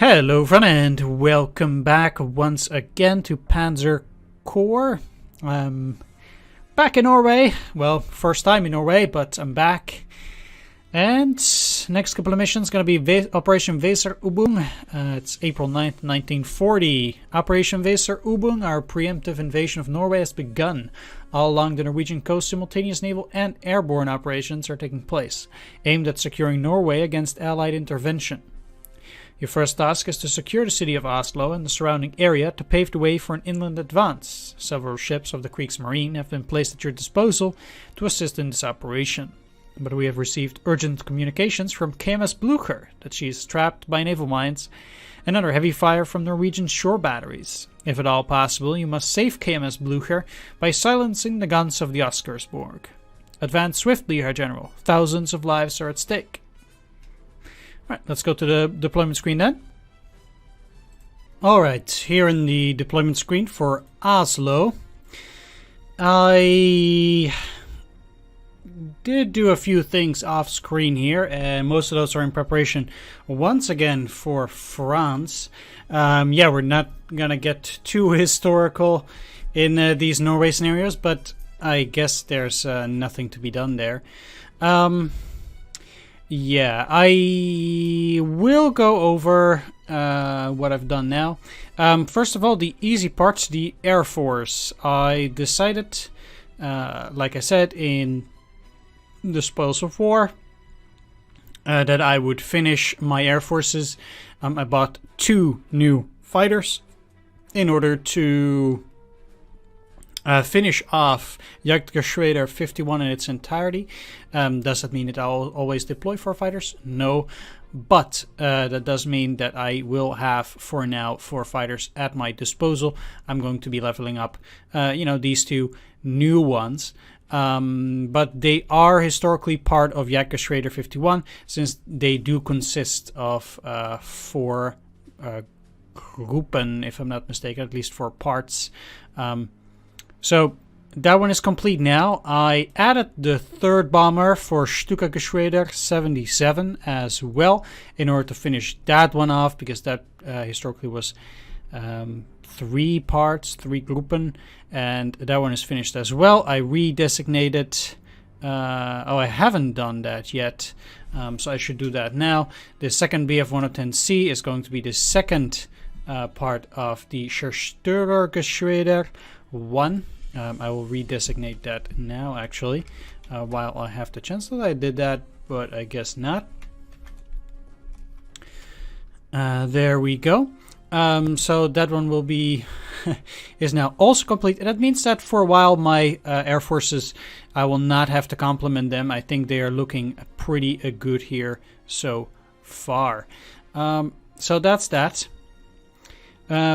Hello friend and welcome back once again to Panzer Corps. Back in Norway. Well, first time in Norway, but I'm back. And next couple of missions going to be Operation Weser-Übung. It's April 9th, 1940. Operation Weser-Übung, our preemptive invasion of Norway, has begun. All along the Norwegian coast, simultaneous naval and airborne operations are taking place, aimed at securing Norway against Allied intervention. Your first task is to secure the city of Oslo and the surrounding area to pave the way for an inland advance. Several ships of the Kriegsmarine have been placed at your disposal to assist in this operation. But we have received urgent communications from KMS Blücher that she is trapped by naval mines and under heavy fire from Norwegian shore batteries. If at all possible, you must save KMS Blücher by silencing the guns of the Oscarsborg. Advance swiftly, Herr General. Thousands of lives are at stake. Alright, let's go to the deployment screen then. Alright, here in the deployment screen for Oslo, I did do a few things off screen here, and most of those are in preparation once again for France. Yeah, we're not gonna get too historical in these Norway scenarios, but I guess there's nothing to be done there. Yeah, I will go over what I've done now. First of all, the easy parts, the Air Force. I decided, like I said, in the Spoils of War, that I would finish my Air Forces. I bought 2 new fighters in order to finish off Jagdgeschwader 51 in its entirety. Does that mean that I'll always deploy 4 fighters? No. But that does mean that I will have, for now, 4 fighters at my disposal. I'm going to be leveling up, these 2 new ones. But they are historically part of Jagdgeschwader 51, since they do consist of 4 groepen, if I'm not mistaken, at least 4 parts. So that one is complete now. I added the 3rd bomber for Stuka-Geschwader 77 as well in order to finish that one off, because that historically was 3 parts, 3 groepen, and that one is finished as well. I redesignated, I haven't done that yet, so I should do that now. The 2nd Bf-110C is going to be the 2nd part of the Zerstörer-Geschwader 1. I will redesignate that now, actually, while I have the chance. That I did that, but I guess not. There we go. So that one will be is now also complete, and that means that for a while my Air Forces, I will not have to compliment them. I think they are looking pretty good here so far. So that's that.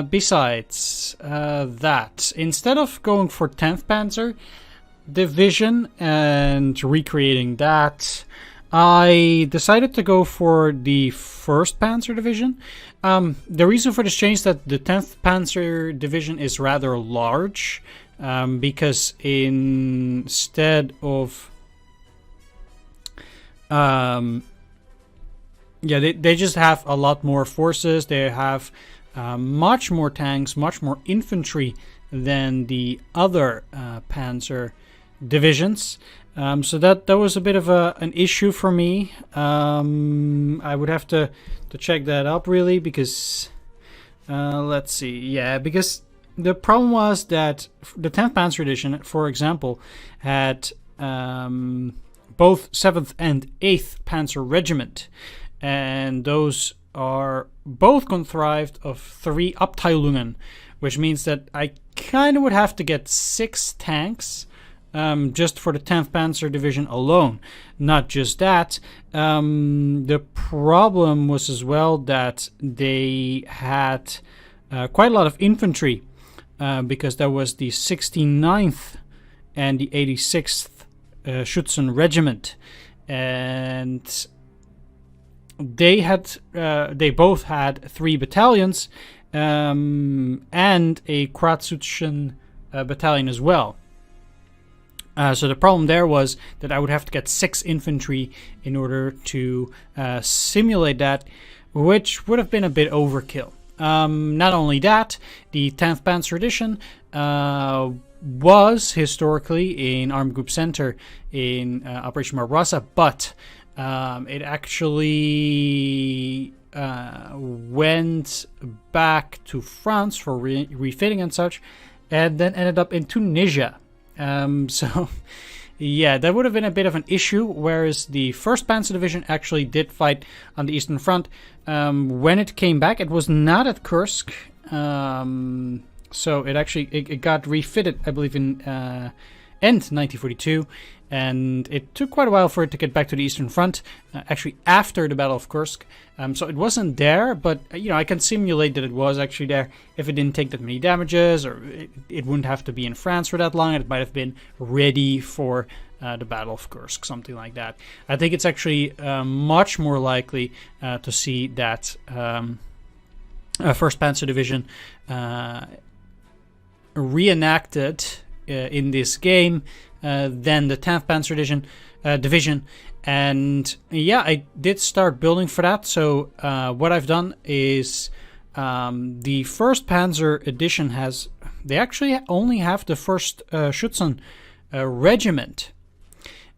Besides that, instead of going for 10th Panzer Division and recreating that, I decided to go for the 1st Panzer Division. The reason for this change is that the 10th Panzer Division is rather large, because instead of they just have a lot more forces. They have much more tanks, much more infantry than the other Panzer divisions. So that was a bit of an issue for me. I would have to check that up, really, because let's see. Yeah, because the problem was that the 10th Panzer Division, for example, had both 7th and 8th Panzer Regiment, and those are both contrived of 3 Abteilungen, which means that I kind of would have to get 6 tanks just for the 10th Panzer Division alone. Not just that, the problem was as well that they had quite a lot of infantry, because there was the 69th and the 86th Schützen Regiment, and they both had 3 battalions and a Kratzutschen battalion as well. So the problem there was that I would have to get 6 infantry in order to simulate that, which would have been a bit overkill. Not only that, the 10th Panzer Division was historically in Army Group Center in Operation Barbarossa, but it actually went back to France for refitting and such, and then ended up in Tunisia. So yeah, that would have been a bit of an issue, whereas the 1st Panzer Division actually did fight on the Eastern Front. When it came back, it was not at Kursk, so it got refitted, I believe, in end 1942, and it took quite a while for it to get back to the Eastern Front, actually after the Battle of Kursk. So it wasn't there, but I can simulate that it was actually there if it didn't take that many damages, or it wouldn't have to be in France for that long. It might have been ready for the Battle of Kursk, something like that. I think it's actually much more likely to see that 1st Panzer Division reenacted in this game than the 10th Panzer Division. And yeah, I did start building for that. So what I've done is the 1st Panzer Edition they actually only have the 1st Schützen Regiment.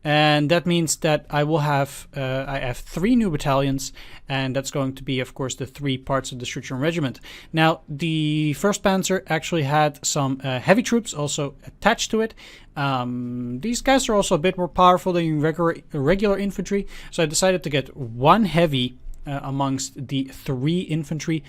And that means that I have 3 new battalions, and that's going to be, of course, the 3 parts of the Schützen Regiment. Now, the 1st Panzer actually had some heavy troops also attached to it. These guys are also a bit more powerful than regular infantry, so I decided to get 1 heavy amongst the 3 infantry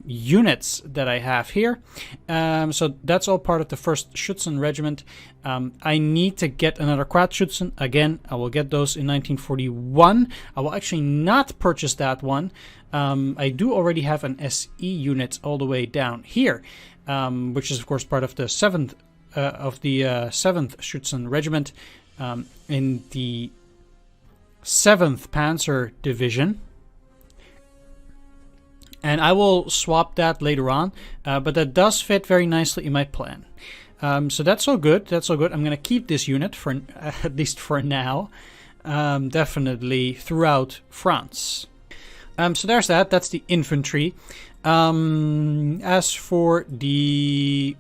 units that I have here. So that's all part of the 1st Schützen Regiment. I need to get another Quad-Schützen. Again, I will get those in 1941. I will actually not purchase that one. I do already have an SE unit all the way down here, which is of course part of the 7th Schützen Regiment in the 7th Panzer Division. And I will swap that later on, but that does fit very nicely in my plan. So that's all good. That's all good. I'm going to keep this unit for at least for now, definitely throughout France. So there's that. That's the infantry. As for the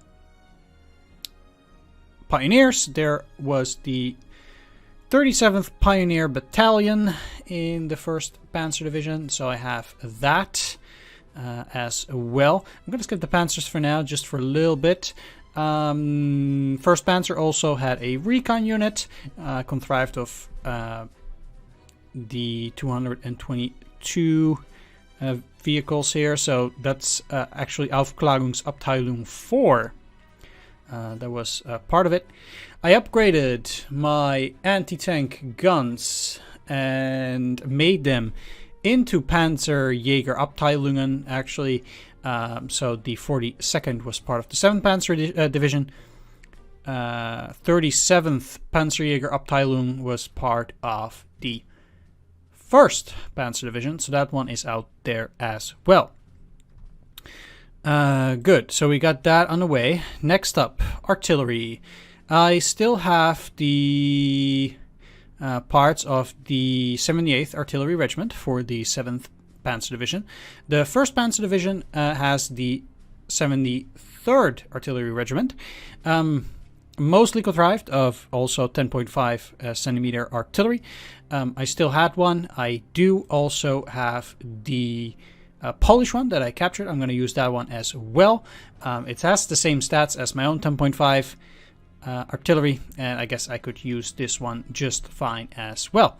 pioneers, there was the 37th Pioneer Battalion in the 1st Panzer Division. So I have that. As well. I'm going to skip the Panzers for now, just for a little bit. 1st Panzer also had a recon unit, contrived of the 222 vehicles here. So that's actually Aufklärungsabteilung 4. That was part of it. I upgraded my anti-tank guns and made them into Panzerjägerabteilungen, actually. So the 42nd was part of the 7th Panzer Division. 37th Panzerjägerabteilung was part of the 1st Panzer Division, so that one is out there as well. Good, so we got that on the way. Next up, artillery. I still have the parts of the 78th Artillery Regiment for the 7th Panzer Division. The 1st Panzer Division has the 73rd Artillery Regiment, mostly contrived of also 10.5 centimeter artillery. I still had one. I do also have the Polish one that I captured. I'm going to use that one as well. It has the same stats as my own 10.5 artillery, and I guess I could use this one just fine as well.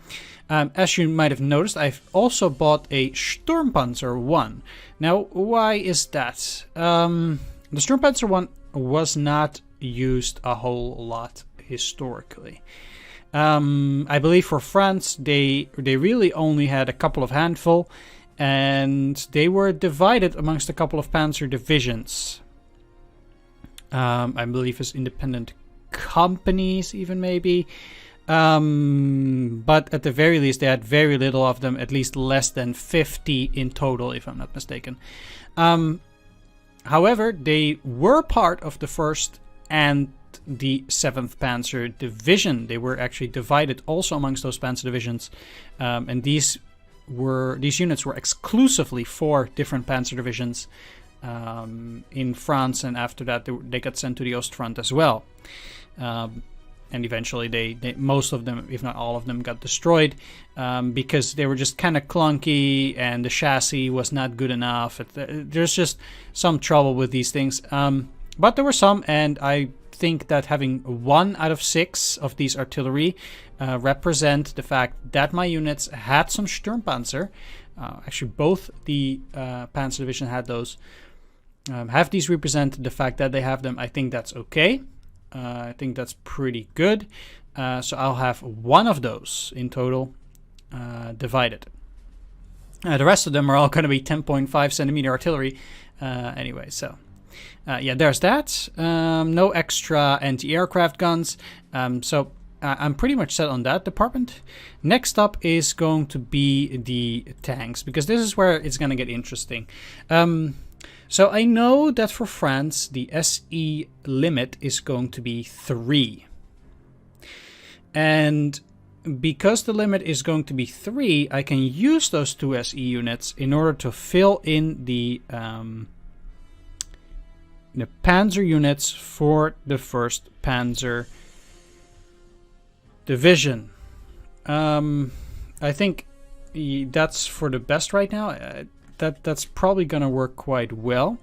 As you might have noticed, I've also bought a Sturmpanzer 1. Now, why is that? The Sturmpanzer 1 was not used a whole lot historically. I believe for France, they really only had a couple of handful, and they were divided amongst a couple of panzer divisions. I believe as independent companies even maybe, but at the very least they had very little of them, at least less than 50 in total if I'm not mistaken. However, they were part of the 1st and the 7th Panzer Division. They were actually divided also amongst those panzer divisions, and these units were exclusively for different panzer divisions in France, and after that they got sent to the Ostfront as well. And eventually they most of them, if not all of them, got destroyed because they were just kind of clunky and the chassis was not good enough. There's just some trouble with these things. But there were some, and I think that having 1 out of 6 of these artillery represent the fact that my units had some Sturmpanzer. Actually, both the Panzer Division had those. Have these represent the fact that they have them. I think that's okay. I think that's pretty good. So I'll have 1 of those in total divided. The rest of them are all going to be 10.5 centimeter artillery anyway. So yeah, there's that. No extra anti-aircraft guns. So I'm pretty much set on that department. Next up is going to be the tanks, because this is where it's going to get interesting. So I know that for France, the SE limit is going to be 3. And because the limit is going to be 3, I can use those 2 SE units in order to fill in the panzer units for the 1st Panzer Division. I think that's for the best right now. That's probably gonna work quite well.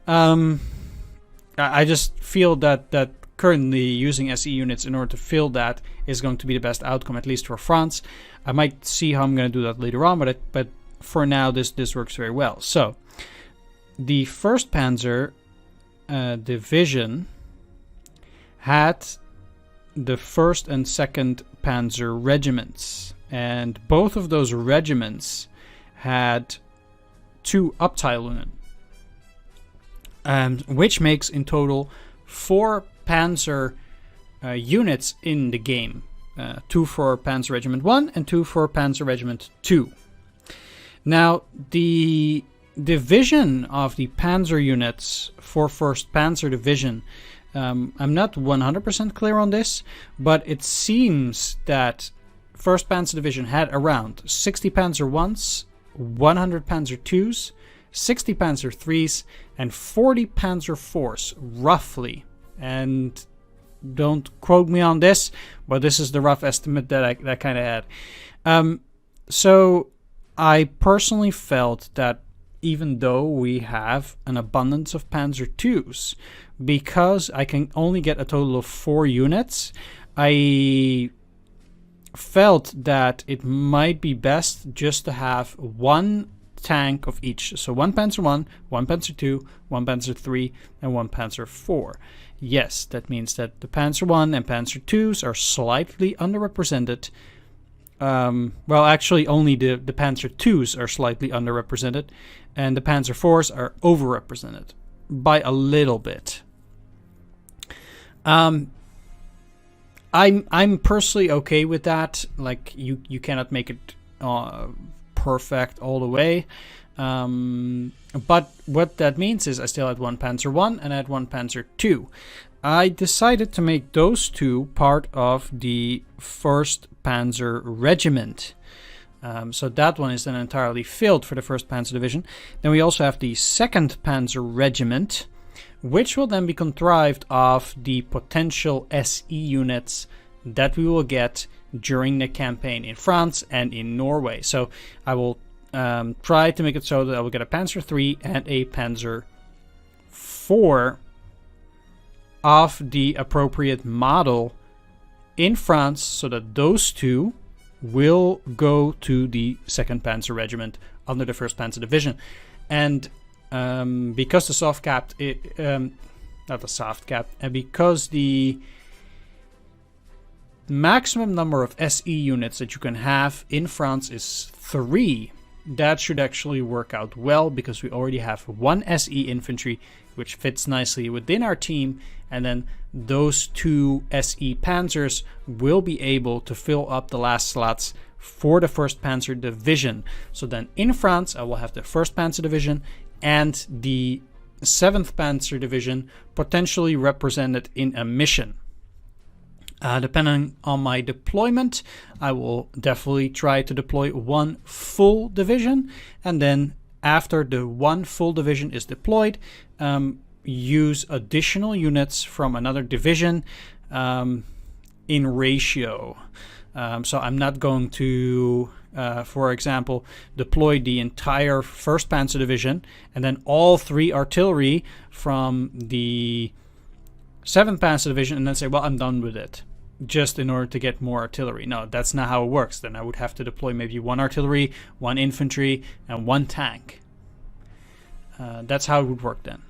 I just feel that currently using SE units in order to fill that is going to be the best outcome, at least for France. I might see how I'm gonna do that later on, but for now this works very well. So the 1st Panzer Division had the 1st and 2nd Panzer regiments, and both of those regiments had 2 Abteilungen, which makes in total 4 Panzer units in the game. 2 for Panzer Regiment 1 and 2 for Panzer Regiment 2. Now, the division of the Panzer units for 1st Panzer Division, I'm not 100% clear on this, but it seems that 1st Panzer Division had around 60 Panzer 1s, 100 Panzer 2s, 60 Panzer 3s, and 40 Panzer 4s, roughly. And don't quote me on this, but this is the rough estimate that I kind of had. So I personally felt that even though we have an abundance of Panzer 2s, because I can only get a total of 4 units, I felt that it might be best just to have 1 tank of each. So 1 Panzer 1, 1 Panzer 2, 1 Panzer 3, and 1 Panzer 4. Yes, that means that the Panzer 1 and Panzer 2s are slightly underrepresented. Well, actually, only the Panzer 2s are slightly underrepresented, and the Panzer 4s are overrepresented by a little bit. I'm personally okay with that. Like, you cannot make it perfect all the way. But what that means is I still had 1 Panzer 1 and I had 1 Panzer 2. I decided to make those 2 part of the 1st Panzer Regiment. So that one is then entirely filled for the 1st Panzer Division. Then we also have the 2nd Panzer Regiment, which will then be contrived of the potential SE units that we will get during the campaign in France and in Norway. So I will try to make it so that I will get a Panzer 3 and a Panzer 4 of the appropriate model in France, so that those 2 will go to the 2nd Panzer Regiment under the 1st Panzer Division. And because the soft cap, not the soft cap, and because the maximum number of SE units that you can have in France is 3, that should actually work out well, because we already have 1 SE infantry, which fits nicely within our team, and then those 2 SE panzers will be able to fill up the last slots for the 1st Panzer Division. So then in France, I will have the 1st Panzer Division and the 7th Panzer Division potentially represented in a mission. Depending on my deployment, I will definitely try to deploy one full division, and then after the one full division is deployed, use additional units from another division in ratio. So I'm not going to, for example, deploy the entire 1st Panzer Division and then all 3 artillery from the 7th Panzer Division and then say, well, I'm done with it, just in order to get more artillery. No, that's not how it works. Then I would have to deploy maybe 1 artillery, 1 infantry, and 1 tank. That's how it would work then.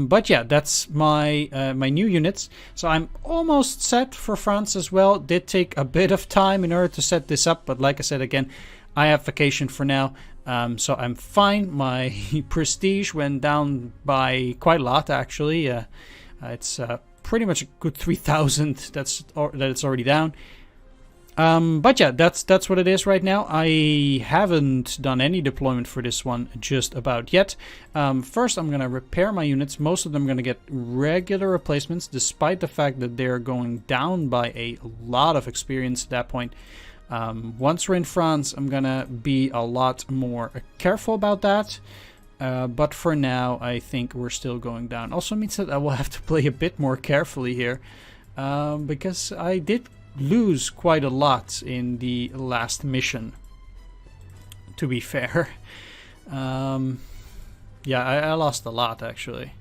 But yeah, that's my my new units. So I'm almost set for France as well. It did take a bit of time in order to set this up, but like I said again, I have vacation for now, so I'm fine. My prestige went down by quite a lot actually. It's pretty much a good 3,000 that it's already down. But yeah, that's what it is right now. I haven't done any deployment for this one just about yet. First, I'm going to repair my units. Most of them are going to get regular replacements, despite the fact that they're going down by a lot of experience at that point. Once we're in France, I'm going to be a lot more careful about that. But for now, I think we're still going down. Also means that I will have to play a bit more carefully here, because I did lose quite a lot in the last mission, to be fair. Yeah, I lost a lot actually.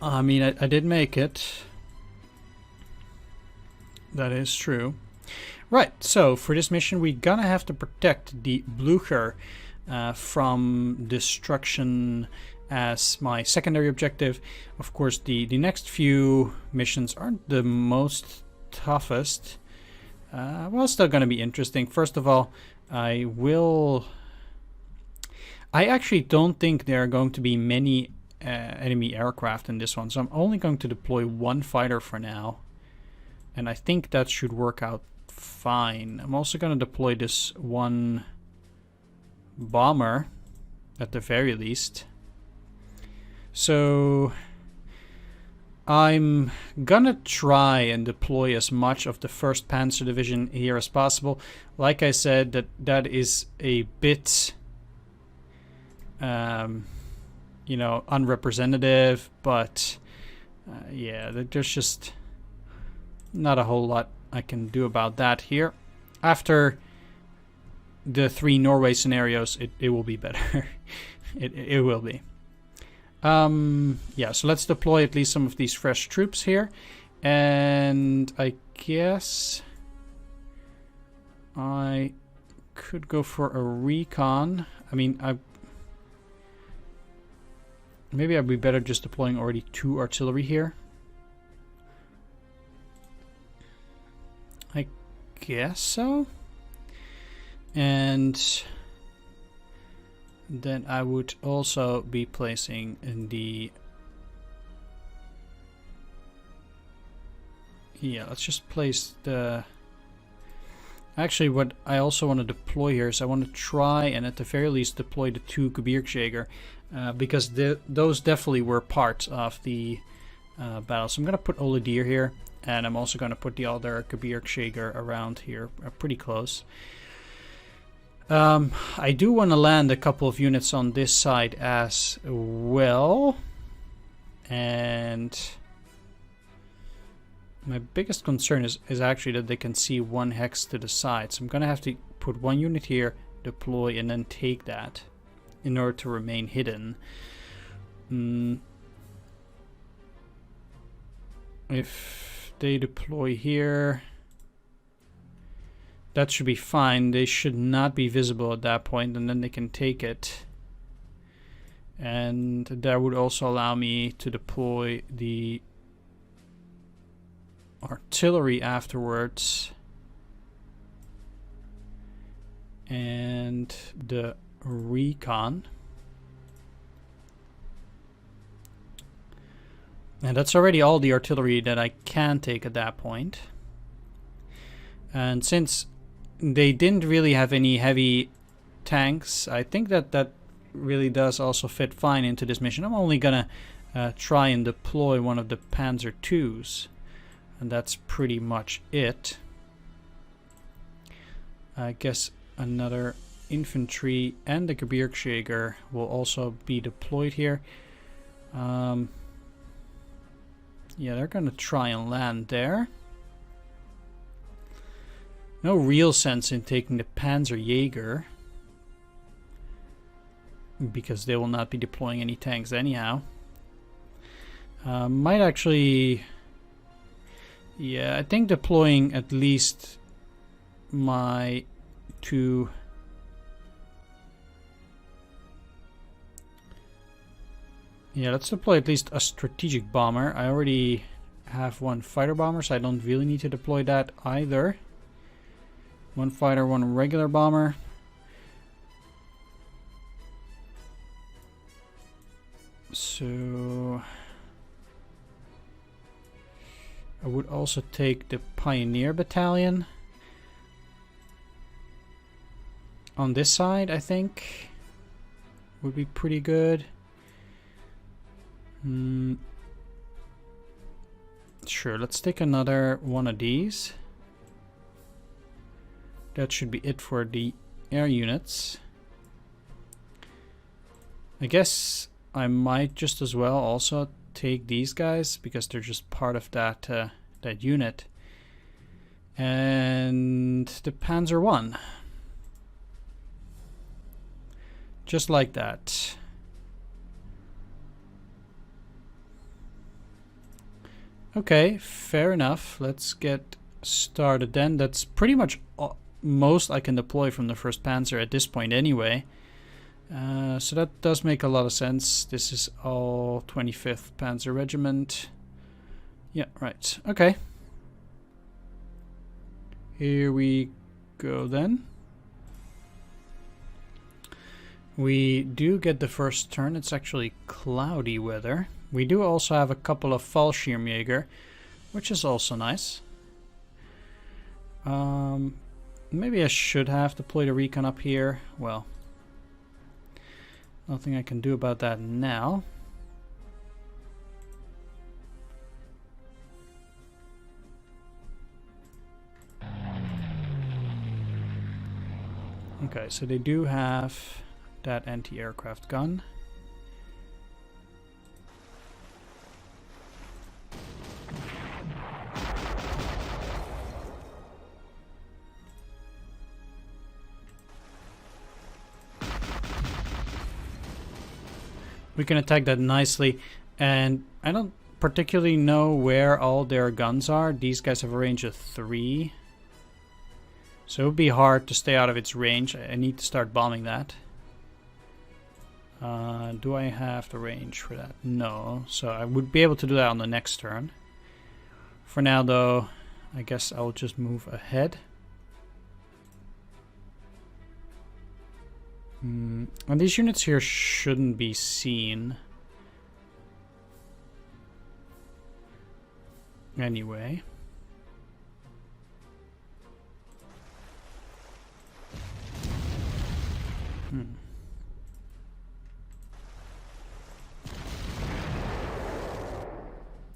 I mean, I did make it. That is true. Right, so for this mission we're gonna have to protect the Blücher from destruction as my secondary objective. Of course, the next few missions aren't the most toughest. Well, still going to be interesting. First of all, I actually don't think there are going to be many enemy aircraft in this one, so I'm only going to deploy 1 fighter for now, and I think that should work out fine. I'm also going to deploy this 1 bomber at the very least. So I'm gonna try and deploy as much of the 1st Panzer Division here as possible. Like I said, that is a bit you know, unrepresentative, but yeah, there's just not a whole lot I can do about that here. After the 3 Norway scenarios, it will be better. it will be. Yeah, so let's deploy at least some of these fresh troops here. And I guess I could go for a recon. I mean, maybe I'd be better just deploying already 2 artillery here. I guess so. And then I would also be placing in the... Yeah, let's just place the... Actually, what I also want to deploy here is I want to try and at the very least deploy the 2 Gebirgsjäger, because those definitely were part of the battle. So I'm going to put Oladier here, and I'm also going to put the other Gebirgsjäger around here, pretty close. I do want to land a couple of units on this side as well, and my biggest concern is actually that they can see 1 hex to the side, so I'm gonna have to put 1 unit here, deploy, and then take that in order to remain hidden. If they deploy here, that should be fine. They should not be visible at that point, and then they can take it. And that would also allow me to deploy the artillery afterwards. And the recon. And that's already all the artillery that I can take at that point. And since they didn't really have any heavy tanks, I think that really does also fit fine into this mission. I'm only gonna try and deploy one of the Panzer IIs. And that's pretty much it. I guess another infantry and the Gebirgsjäger will also be deployed here. Yeah, they're gonna try and land there. No real sense in taking the Panzer-Jäger, because they will not be deploying any tanks anyhow. Might actually... Yeah, I think deploying at least my two... Yeah, let's deploy at least a strategic bomber. I already have one fighter bomber, so I don't really need to deploy that either. One fighter, one regular bomber. So I would also take the Pioneer Battalion on this side, I think would be pretty good. Sure, let's take another one of these. That should be it for the air units. I guess I might just as well also take these guys because they're just part of that that unit. And the Panzer I. Just like that. Okay, fair enough. Let's get started then. That's pretty much most I can deploy from the 1st Panzer at this point anyway. So that does make a lot of sense. This is all 25th Panzer Regiment. Yeah, right. Okay. Here we go then. We do get the first turn. It's actually cloudy weather. We do also have a couple of Fallschirmjäger, which is also nice. Maybe I should have deployed a recon up here. Well, nothing I can do about that now. Okay, so they do have that anti-aircraft gun. We can attack that nicely, and I don't particularly know where all their guns are. These guys have a range of 3. So it would be hard to stay out of its range. I need to start bombing that. Do I have the range for that? No. So I would be able to do that on the next turn. For now though, I guess I'll just move ahead. And these units here shouldn't be seen. Anyway.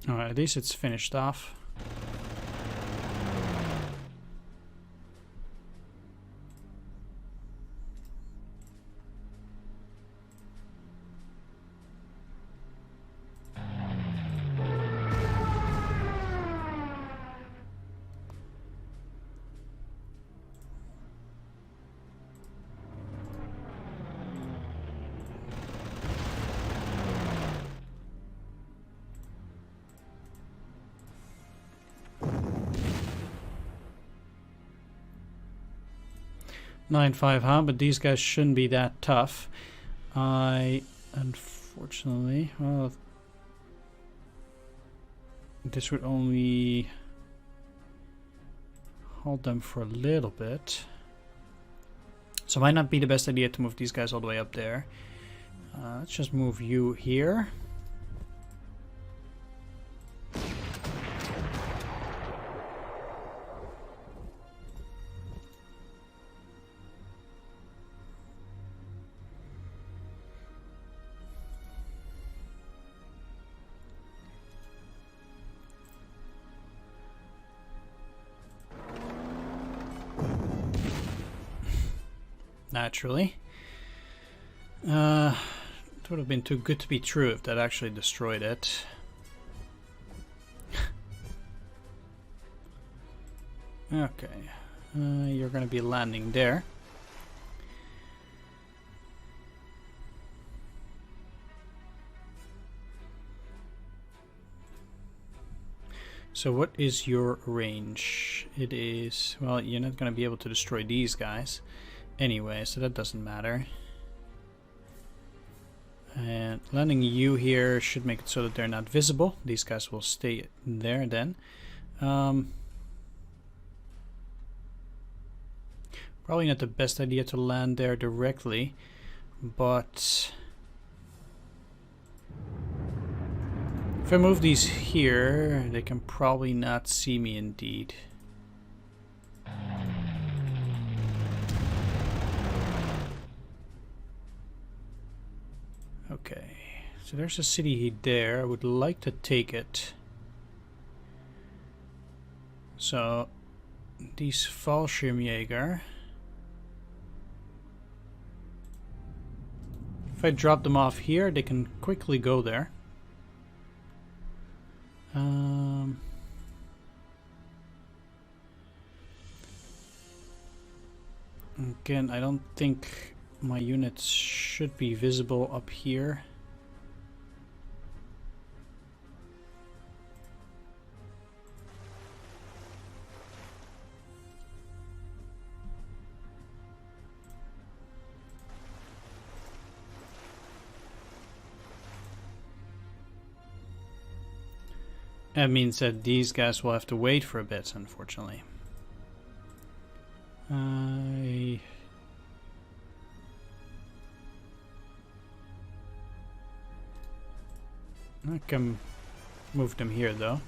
Alright, at least it's finished off. (9-5), huh? But these guys shouldn't be that tough. Unfortunately, well, this would only hold them for a little bit. So it might not be the best idea to move these guys all the way up there. Let's just move you here. naturally. It would have been too good to be true if that actually destroyed it. Okay, you're going to be landing there. So what is your range? It is, well, you're not going to be able to destroy these guys anyway, so that doesn't matter. And landing you here should make it so that they're not visible. These guys will stay there then. Probably not the best idea to land there directly, but if I move these here, they can probably not see me indeed. Okay, so there's a city there. I would like to take it. So, these Fallschirmjäger. If I drop them off here, they can quickly go there. Again, I don't think my units should be visible up here. That means that these guys will have to wait for a bit, unfortunately. I can move them here, though.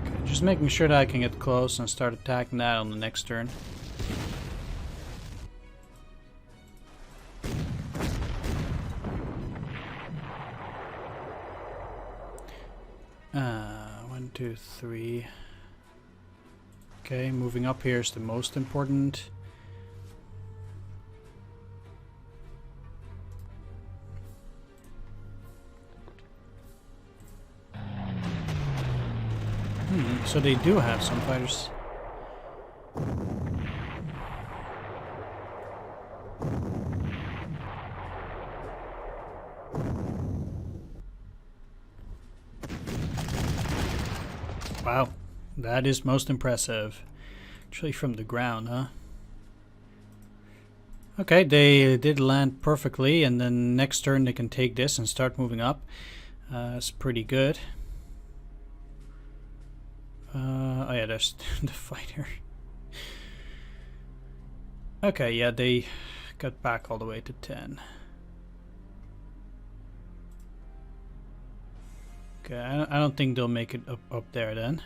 Okay, just making sure that I can get close and start attacking that on the next turn. One, two, three. Okay, moving up here is the most important. So they do have some fighters. Wow, that is most impressive. Actually from the ground, huh? Okay, they did land perfectly, and then next turn they can take this and start moving up. That's pretty good. Oh yeah, there's the fighter. Okay, yeah, they got back all the way to 10. Okay, I don't think they'll make it up there then.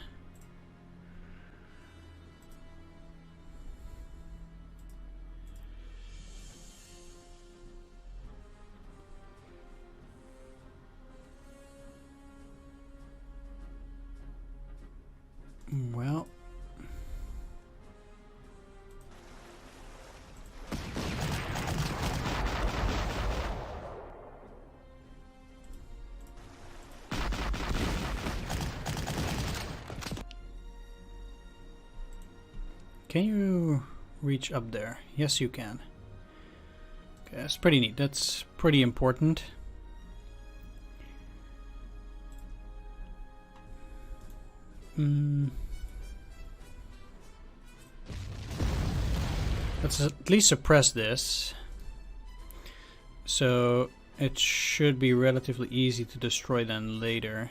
Well, can you reach up there? Yes, you can. Okay, that's pretty neat. That's pretty important. Let's at least suppress this. So it should be relatively easy to destroy them later.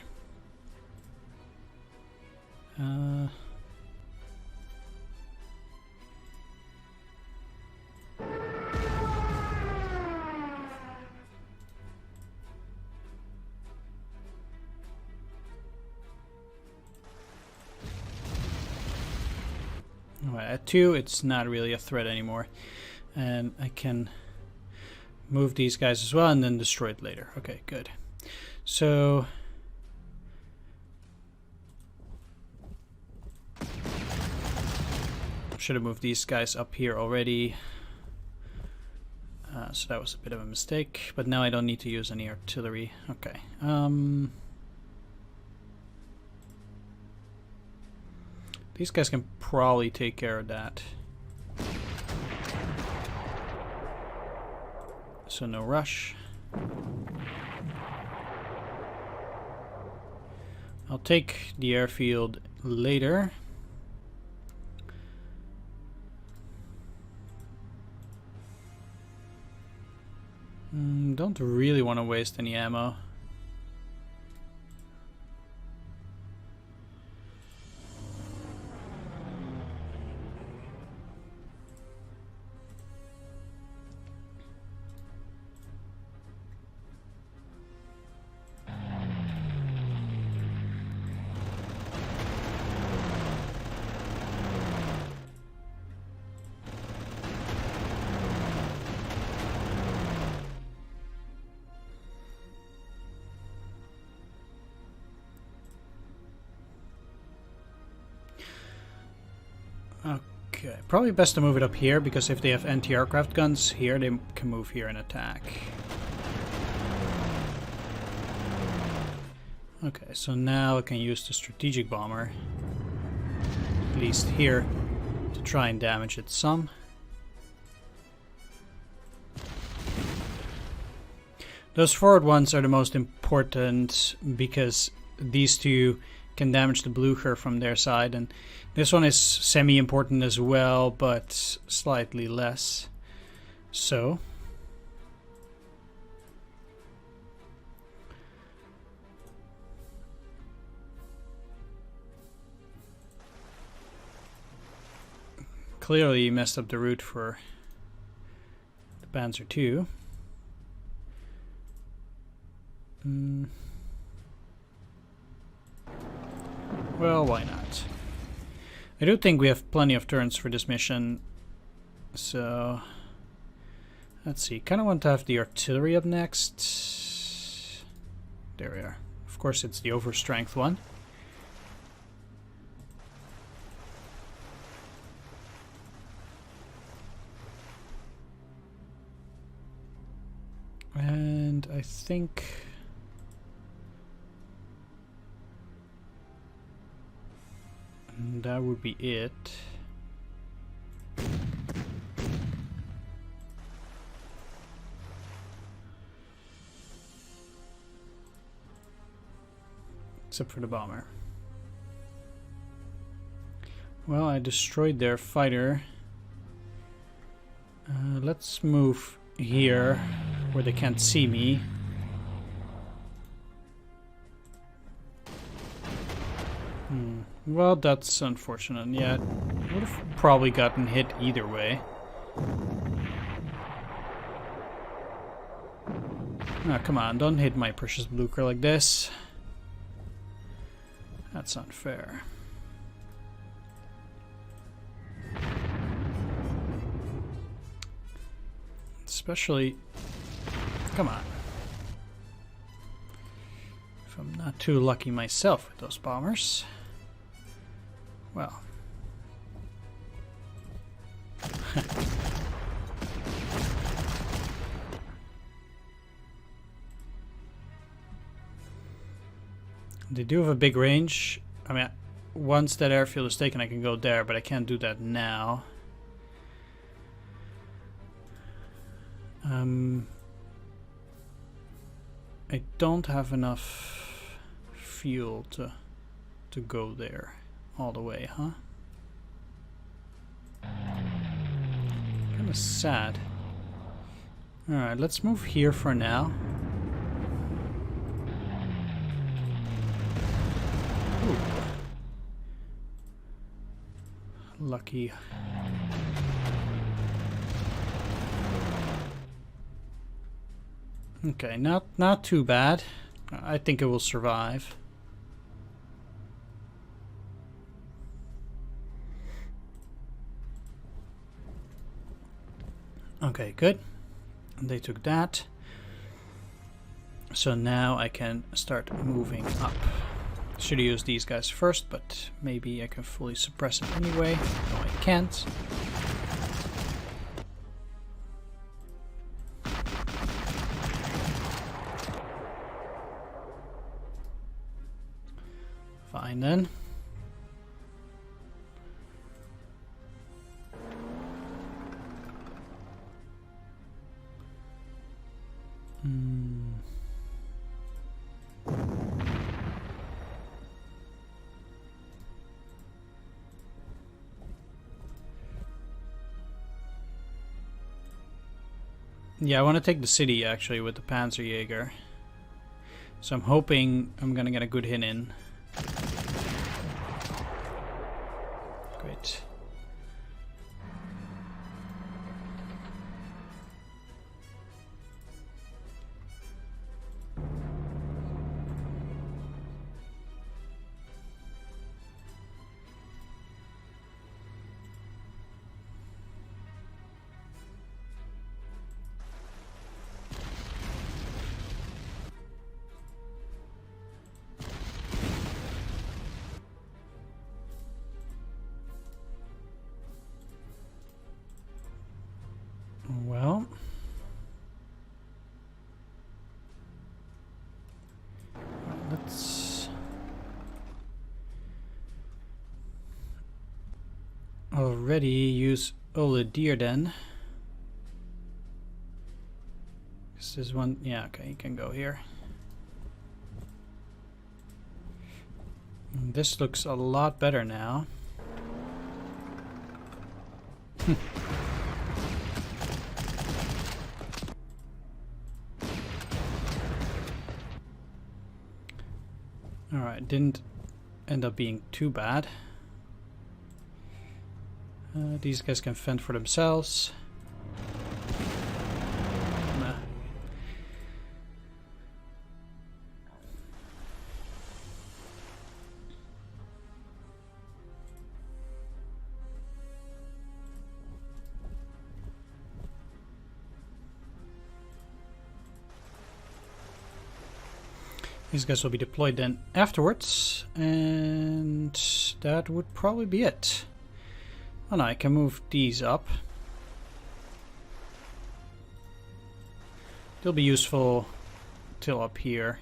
At 2, it's not really a threat anymore, and I can move these guys as well and then destroy it later. Okay, good. So should have moved these guys up here already. So that was a bit of a mistake, but now I don't need to use any artillery. Okay. These guys can probably take care of that. So no rush. I'll take the airfield later. Don't really want to waste any ammo. Okay, probably best to move it up here, because if they have anti-aircraft guns here, they can move here and attack. Okay, so now I can use the strategic bomber, at least here, to try and damage it some. Those forward ones are the most important, because these two can damage the Blücher from their side, and this one is semi-important as well, but slightly less. So clearly you messed up the route for the Panzer II. Well, why not? I do think we have plenty of turns for this mission, so let's see. Kind of want to have the artillery up next. There we are. Of course, it's the overstrength one. And I think that would be it. Except for the bomber. Well, I destroyed their fighter. Let's move here where they can't see me. Well, that's unfortunate. Yeah, would have probably gotten hit either way. Oh, come on, don't hit my precious Blücher like this. That's unfair. Especially... Come on. If I'm not too lucky myself with those bombers. Well. They do have a big range. I mean, once that airfield is taken, I can go there, but I can't do that now. I don't have enough fuel to go there all the way, huh? Kinda sad. Alright, let's move here for now. Ooh. Lucky. Okay, not too bad. I think it will survive. Okay, good. They took that. So now I can start moving up. Should have used these guys first, but maybe I can fully suppress it anyway. No, I can't. Fine then. Yeah, I want to take the city actually with the Panzerjäger. So I'm hoping I'm gonna get a good hit in. Great. Well, let's already use all the deer then. This is one, yeah, okay, you can go here. And this looks a lot better now. Alright, didn't end up being too bad. These guys can fend for themselves. Nah. These guys will be deployed then afterwards, and that would probably be it. Oh no, I can move these up. They'll be useful till up here.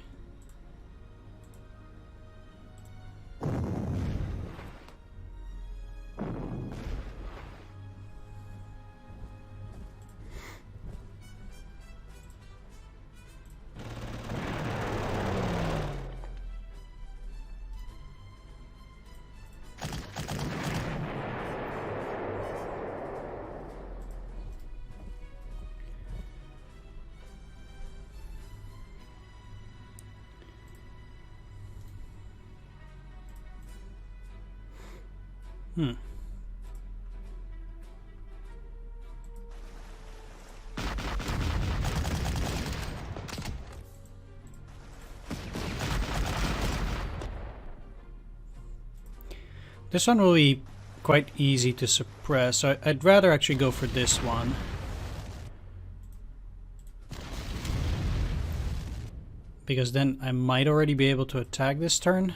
This one will be quite easy to suppress, so I'd rather actually go for this one. Because then I might already be able to attack this turn.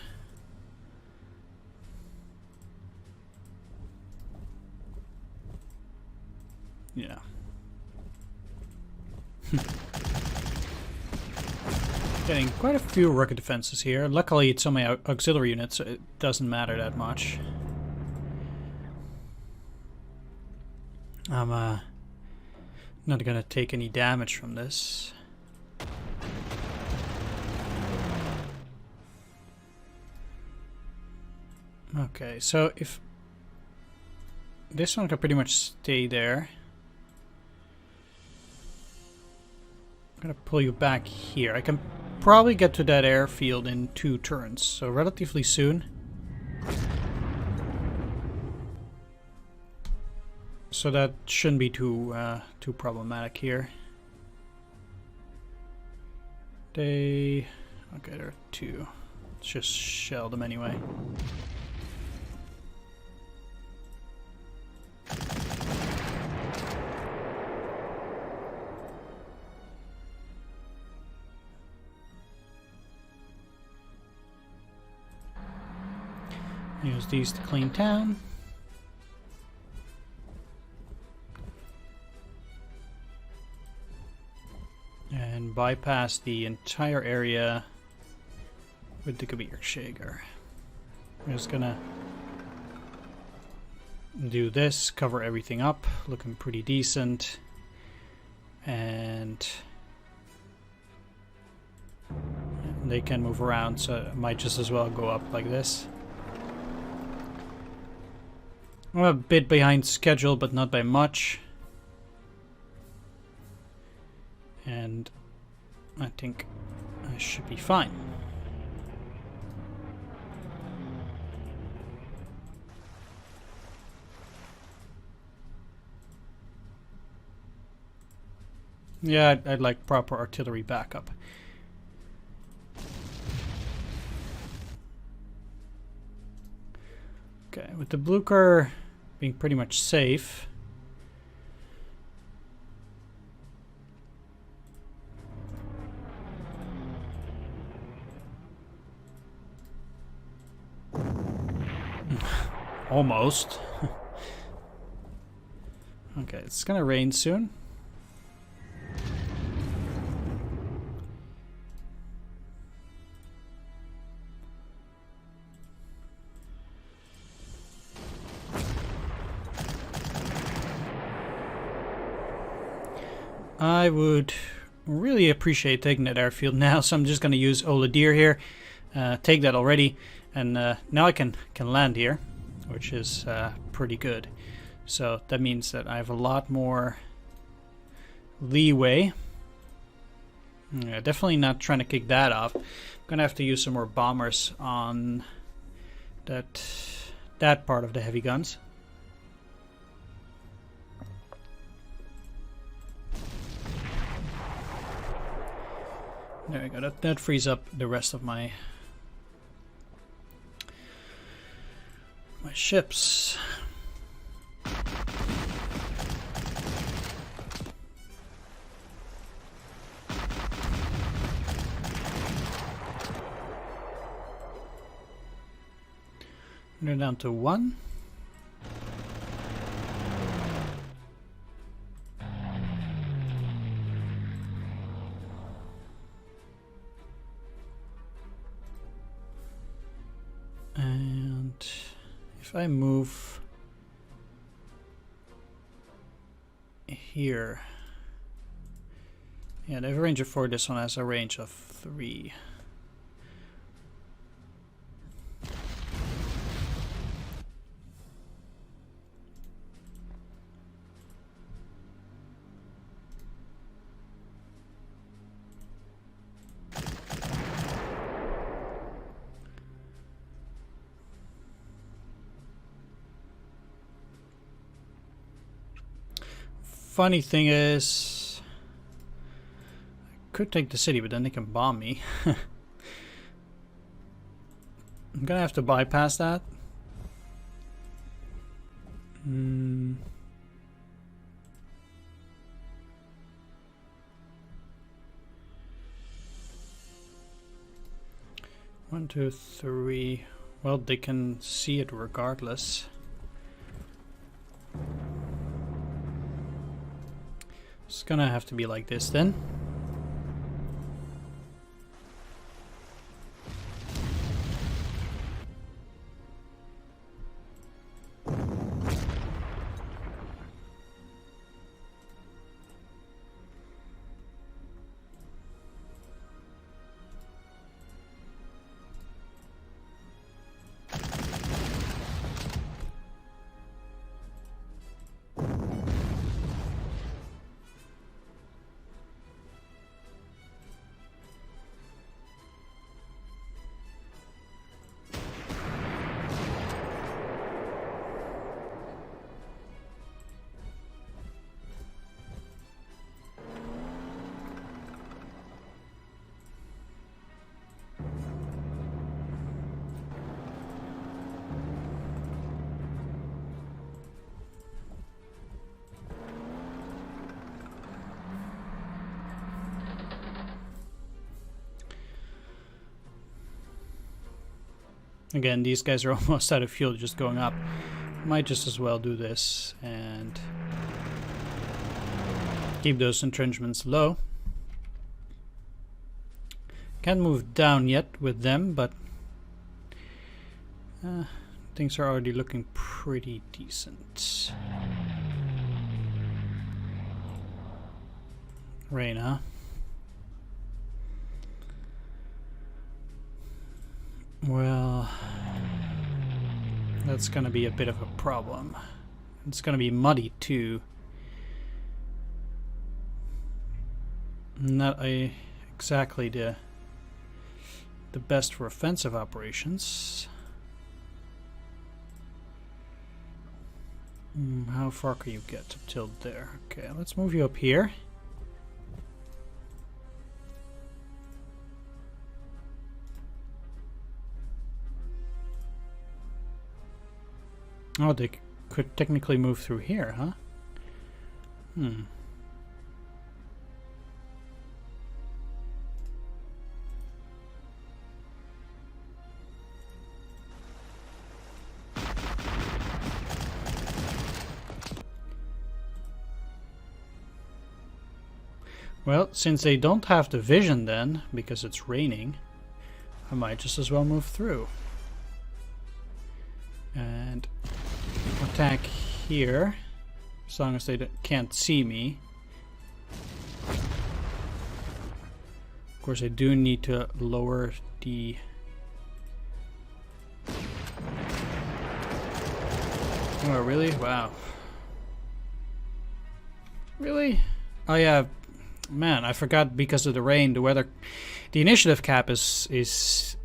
Yeah. Getting quite a few rocket defenses here. Luckily it's on my auxiliary unit, so it doesn't matter that much. I'm not gonna take any damage from this. Okay, so if this one can pretty much stay there. I'm gonna pull you back here. I can probably get to that airfield in 2 turns, so relatively soon. So that shouldn't be too problematic here. Okay, there are 2. Let's just shell them anyway. Use these to clean town. can bypass the entire area with the Gebirgsjäger. I'm just gonna do this, cover everything up, looking pretty decent, and they can move around, so I might just as well go up like this. I'm a bit behind schedule, but not by much. And I think I should be fine. Yeah, I'd like proper artillery backup. Okay, with the Blucher being pretty much safe. Almost. Okay, it's gonna rain soon. I would really appreciate taking that airfield now, so I'm just going to use Ola Deer here, take that already, and now I can land here, which is pretty good. So that means that I have a lot more leeway. Yeah, definitely not trying to kick that off. I'm going to have to use some more bombers on that part of the heavy guns. There we go. That frees up the rest of my ships. They're down to 1. And if I move here, yeah, they have a range of 4. This one has a range of 3. Funny thing is, I could take the city, but then they can bomb me. I'm gonna have to bypass that. 1, 2, 3. Well, they can see it regardless. It's gonna have to be like this then. Again, these guys are almost out of fuel, just going up. Might just as well do this and keep those entrenchments low. Can't move down yet with them, but things are already looking pretty decent. Rain, huh? Well, that's gonna be a bit of a problem. It's gonna be muddy too. Not exactly the best for offensive operations. How far can you get up till there? Okay, let's move you up here. Oh, they could technically move through here, huh? Well, since they don't have the vision then, because it's raining, I might just as well move through. And attack here, as long as they can't see me. Of course, I do need to lower the... Oh, really? Wow. Really? Oh, yeah. Man, I forgot because of the rain, the weather... The initiative cap is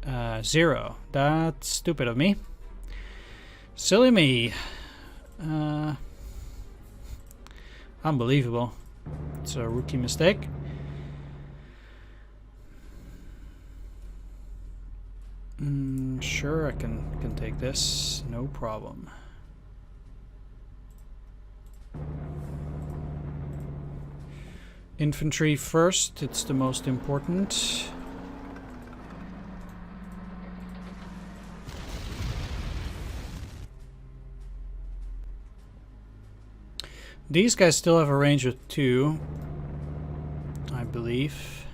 0. That's stupid of me. Silly me. Unbelievable. It's a rookie mistake. Sure, I can take this. No problem. Infantry first. It's the most important. These guys still have a range of 2, I believe.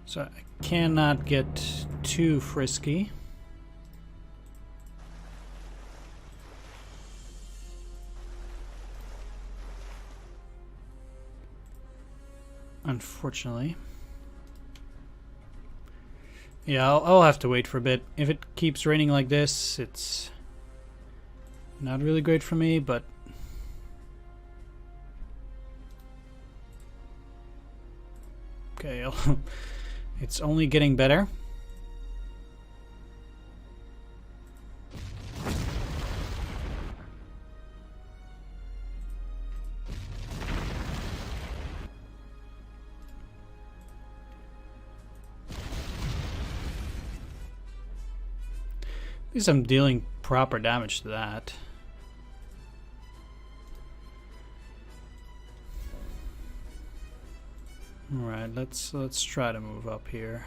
So I cannot get too frisky. Unfortunately. Yeah, I'll have to wait for a bit. If it keeps raining like this, it's not really great for me, but... Okay, it's only getting better. At least I'm dealing proper damage to that. Alright, let's try to move up here.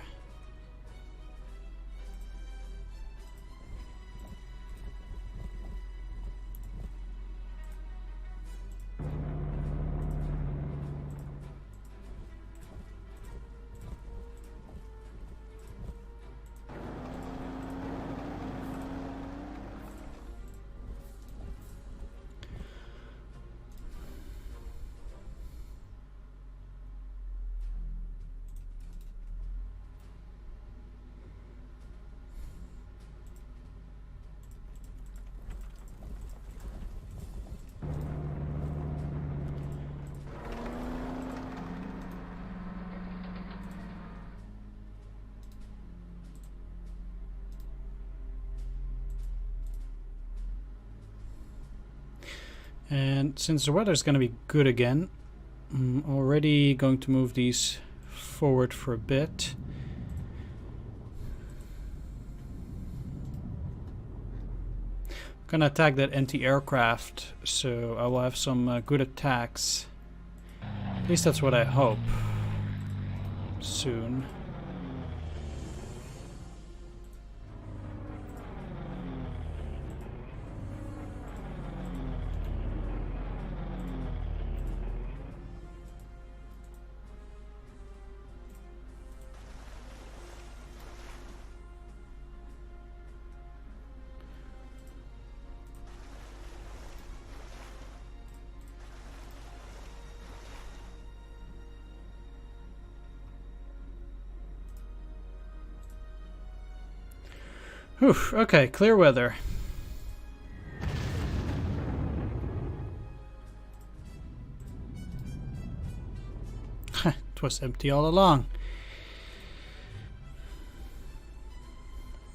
And since the weather's going to be good again, I'm already going to move these forward for a bit. I'm going to attack that anti-aircraft, so I will have some good attacks. At least that's what I hope. Soon. Whew, okay, clear weather. It was empty all along.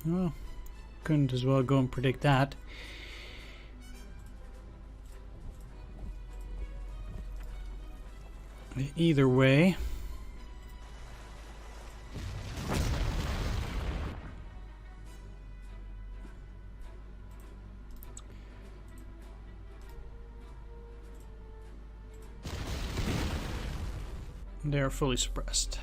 Well, couldn't as well go and predict that. Either way. They are fully suppressed.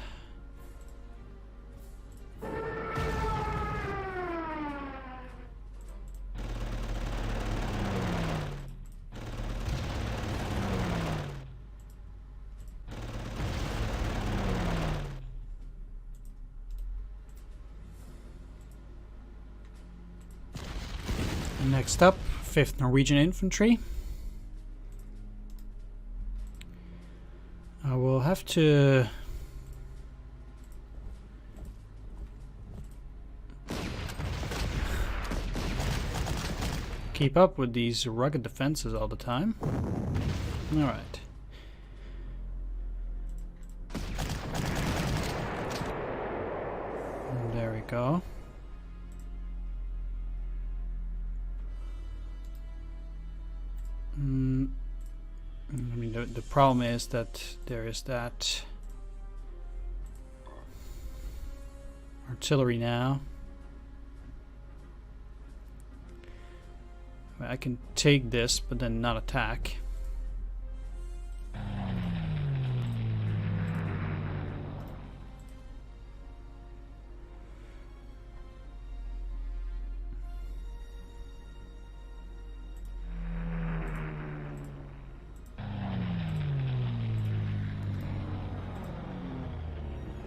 Next up, 5th Norwegian Infantry. I will have to keep up with these rugged defenses all the time. All right. And there we go. I mean, the problem is that there is that artillery now. I can take this, but then not attack.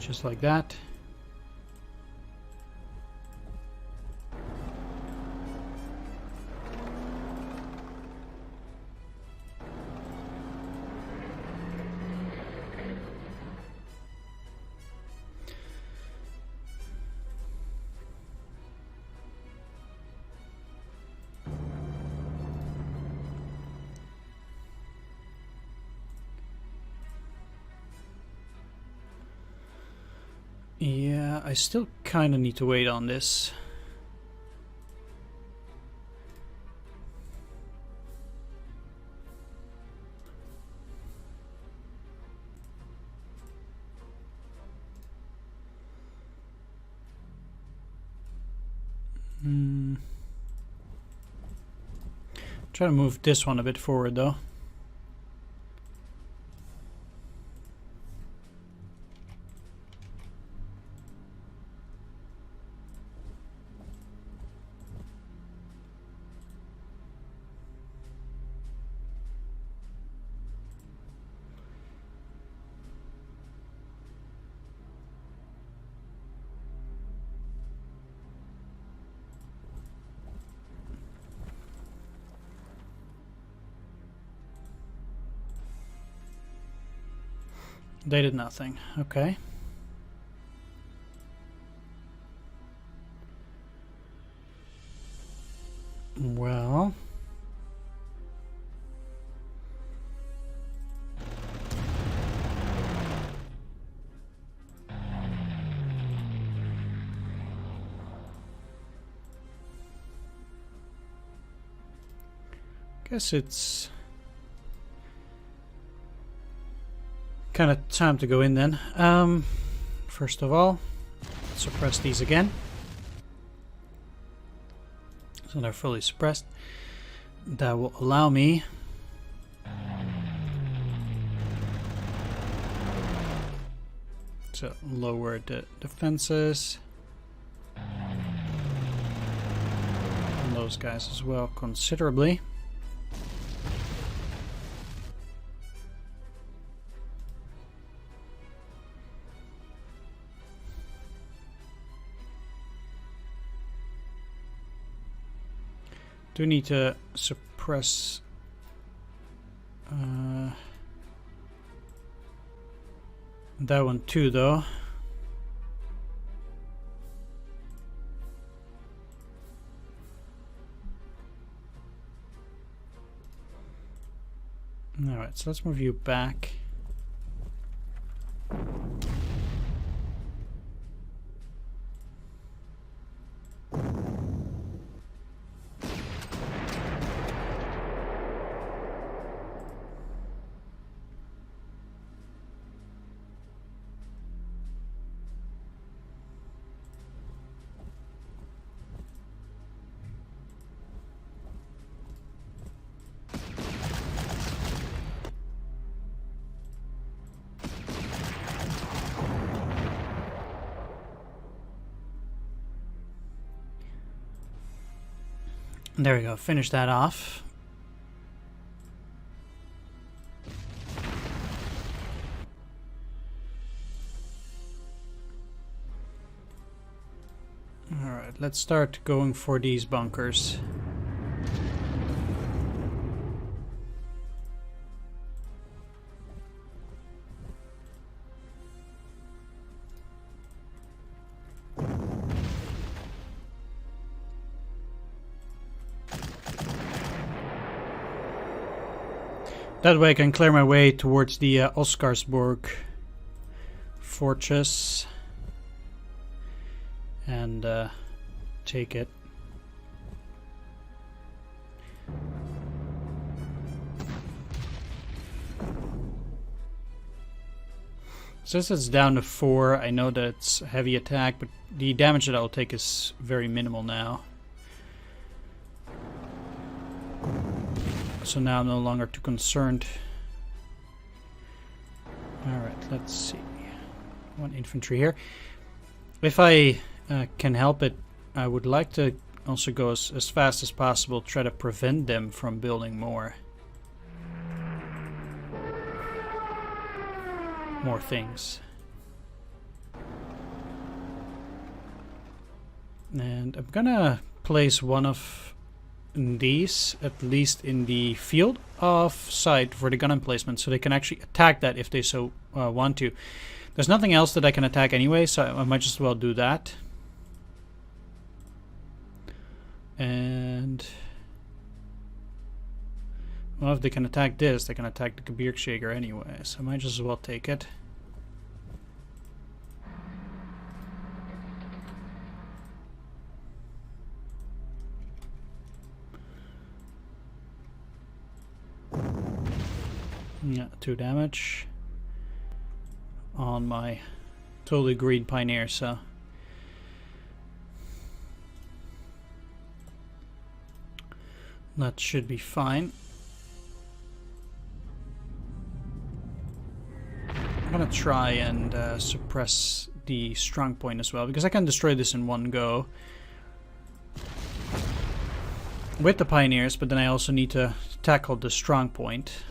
Just like that. Yeah, I still kind of need to wait on this. Try to move this one a bit forward though. They did nothing. Okay. Well. Guess it's kind of time to go in then. First of all, suppress these again. So they're fully suppressed. That will allow me to lower the defenses. And those guys as well considerably. Do need to suppress that one too, though. Alright, so let's move you back. There we go, finish that off. Alright, let's start going for these bunkers. That way I can clear my way towards the Oscarsborg fortress and take it. Since it's down to 4, I know that it's a heavy attack, but the damage that I'll take is very minimal now. So now I'm no longer too concerned. Alright, let's see. 1 infantry here. If I can help it, I would like to also go as fast as possible, try to prevent them from building more things. And I'm gonna place one of these at least in the field of sight for the gun emplacement, so they can actually attack that if they so want to. There's nothing else that I can attack anyway, so I might just well do that. And well, if they can attack this, they can attack the Gebirgsjäger anyway, so I might just as well take it. Yeah, 2 damage on my totally green pioneer, so that should be fine. I'm gonna try and suppress the strong point as well, because I can destroy this in one go with the pioneers, but then I also need to tackle the strong point.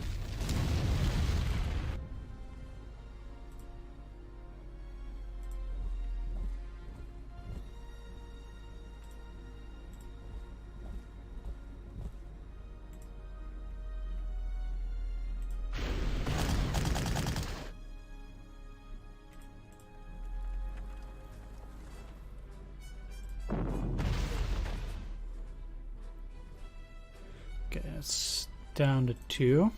Okay, it's down to 2.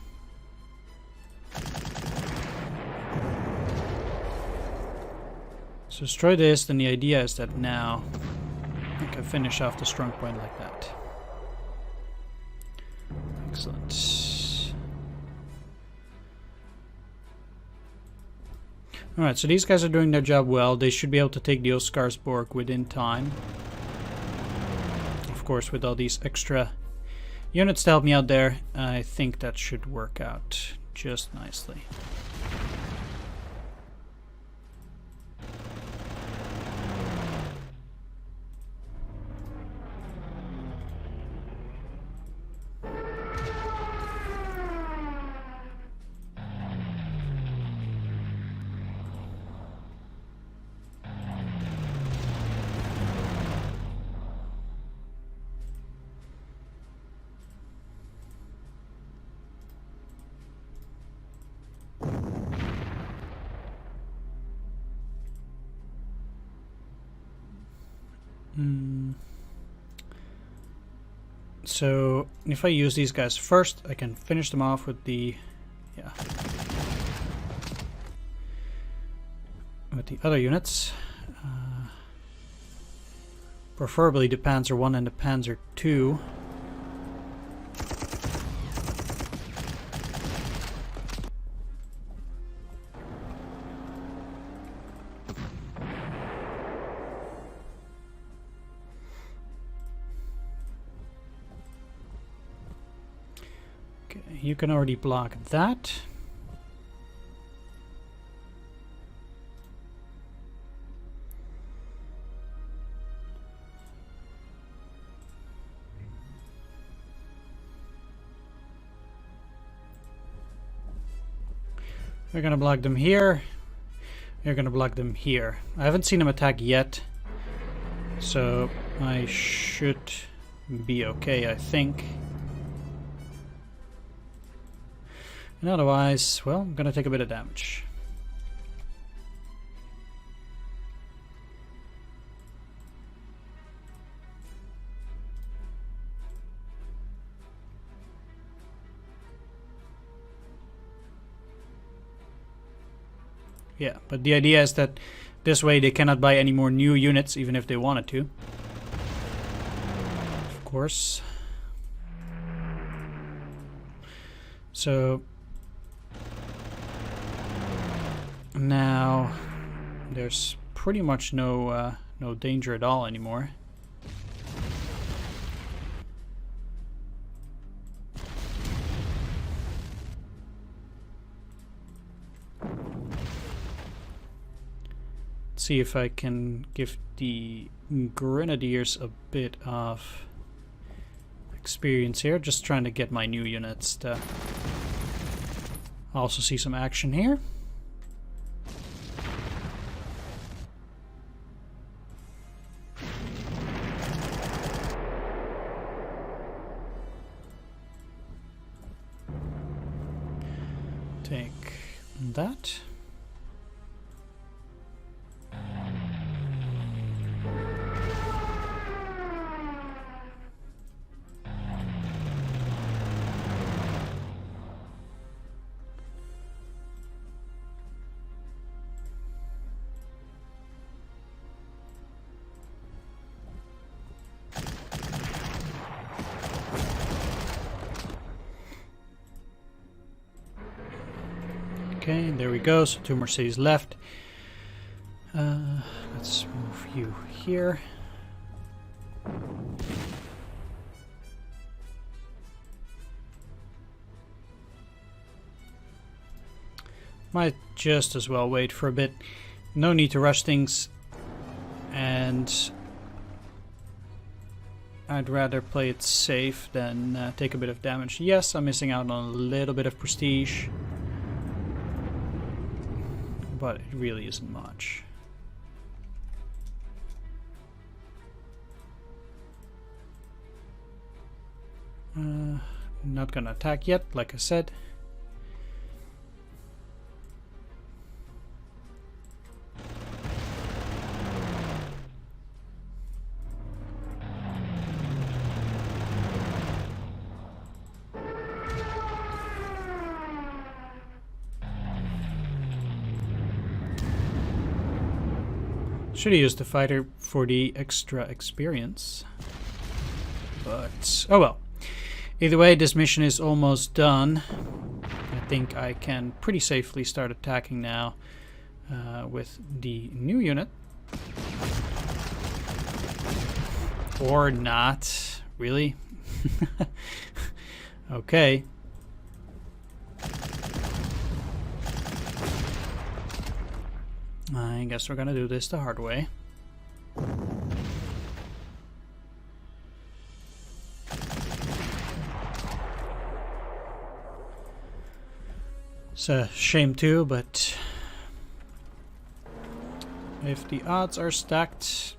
So destroy this, then the idea is that now I can finish off the strong point like that. Excellent. Alright, so these guys are doing their job well. They should be able to take the Oscarsborg within time. Of course, with all these extra units to help me out there, I think that should work out just nicely. So if I use these guys first, I can finish them off with the Yeah. With the other units, preferably the Panzer 1 and the Panzer 2. Okay, you can already block that. We're gonna block them here. You're gonna block them here. I haven't seen them attack yet, so I should be okay, I think. And otherwise, well, I'm gonna take a bit of damage. Yeah, but the idea is that this way they cannot buy any more new units, even if they wanted to. Of course. So now there's pretty much no danger at all anymore. See if I can give the Grenadiers a bit of experience here. Just trying to get my new units to also see some action here. Take that. Okay, there we go. So 2 more cities left. Let's move you here. Might just as well wait for a bit. No need to rush things. And I'd rather play it safe than take a bit of damage. Yes, I'm missing out on a little bit of prestige, but it really isn't much. Not gonna attack yet, like I said. Should have used the fighter for the extra experience. But, oh well. Either way, this mission is almost done. I think I can pretty safely start attacking now with the new unit. Or not. Really? Okay. I guess we're gonna do this the hard way. It's a shame too, but if the odds are stacked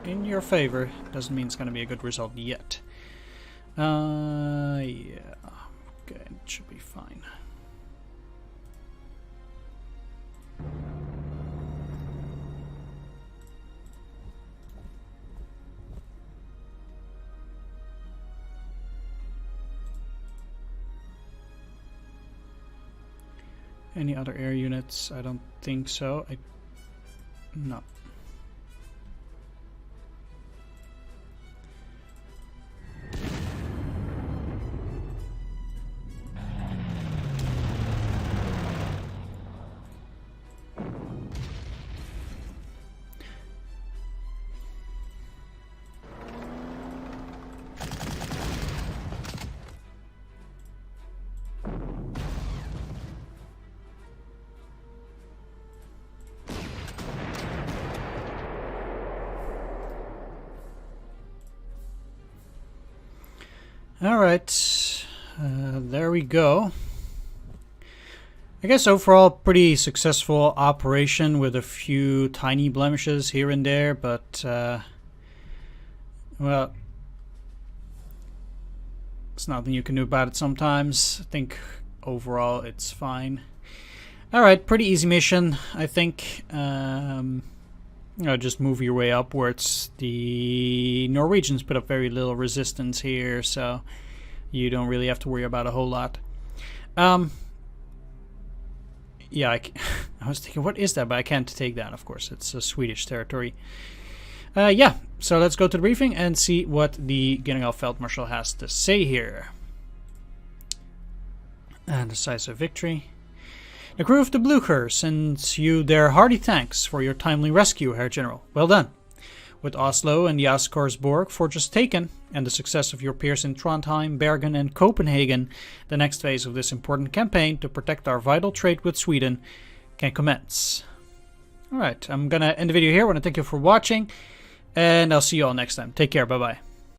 in your favor, doesn't mean it's gonna be a good result yet. Yeah. Okay, it should be fine. Any other air units? I don't think so. No. Alright, there we go. I guess overall pretty successful operation with a few tiny blemishes here and there, but well, it's nothing you can do about it sometimes. I think overall it's fine. Alright, pretty easy mission, I think. Just move your way upwards. The Norwegians put up very little resistance here, so you don't really have to worry about a whole lot. Yeah, I was thinking, what is that? But I can't take that, of course. It's a Swedish territory. Yeah, so let's go to the briefing and see what the Generalfeldmarschall has to say here. And decisive victory. The crew of the Blücher sends you their hearty thanks for your timely rescue, Herr General. Well done. With Oslo and the Askorsborg fortress taken, and the success of your peers in Trondheim, Bergen and Copenhagen, the next phase of this important campaign to protect our vital trade with Sweden can commence. Alright, I'm gonna end the video here. I want to thank you for watching, and I'll see you all next time. Take care, bye-bye.